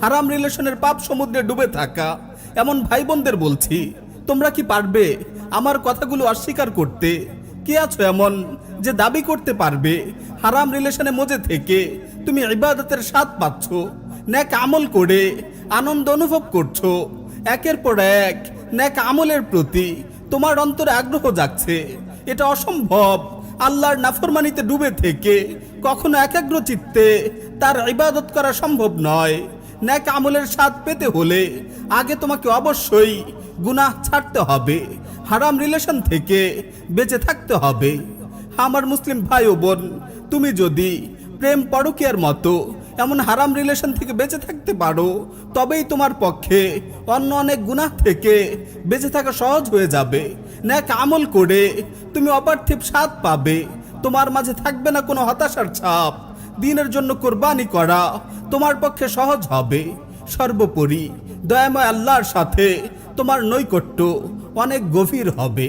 হারাম রিলেশনের পাপ সমুদ্রে ডুবে থাকা এমন ভাই বোনদের বলছি, তোমরা কি পারবে আমার কথাগুলো অস্বীকার করতে? কে আছো এমন যে দাবি করতে পারবে হারাম রিলেশনে মজে থেকে তুমি ইবাদতের স্বাদ পাচ্ছ, নেক আমল করে আনন্দ অনুভব করছো, একের পর এক নেক আমলের প্রতি তোমার অন্তরে আগ্রহ জাগছে? এটা অসম্ভব। আল্লাহর নাফরমানিতে ডুবে থেকে কখনো একাগ্র চিত্তে তার ইবাদত করা সম্ভব নয়। নেক আমলের স্বাদ পেতে হলে আগে তোমাকে অবশ্যই গুনাহ ছাড়তে হবে, হারাম রিলেশন থেকে বেঁচে থাকতে হবে। আমার মুসলিম ভাই ও বোন, তুমি যদি প্রেম পরকীয়ার মতো এমন হারাম রিলেশন থেকে বেঁচে থাকতে পারো, তবেই তোমার পক্ষে অন্য অনেক গুনাহ থেকে বেঁচে থাকা সহজ হয়ে যাবে। নেক আমল করে তুমি অপার্থিব স্বাদ পাবে, তোমার মাঝে থাকবে না কোনো হতাশার ছাপ। দিনের জন্য কোরবানি করা তোমার পক্ষে সহজ হবে। সর্বোপরি দয়াময় আল্লাহর সাথে তোমার নৈকট্য অনেক গভীর হবে।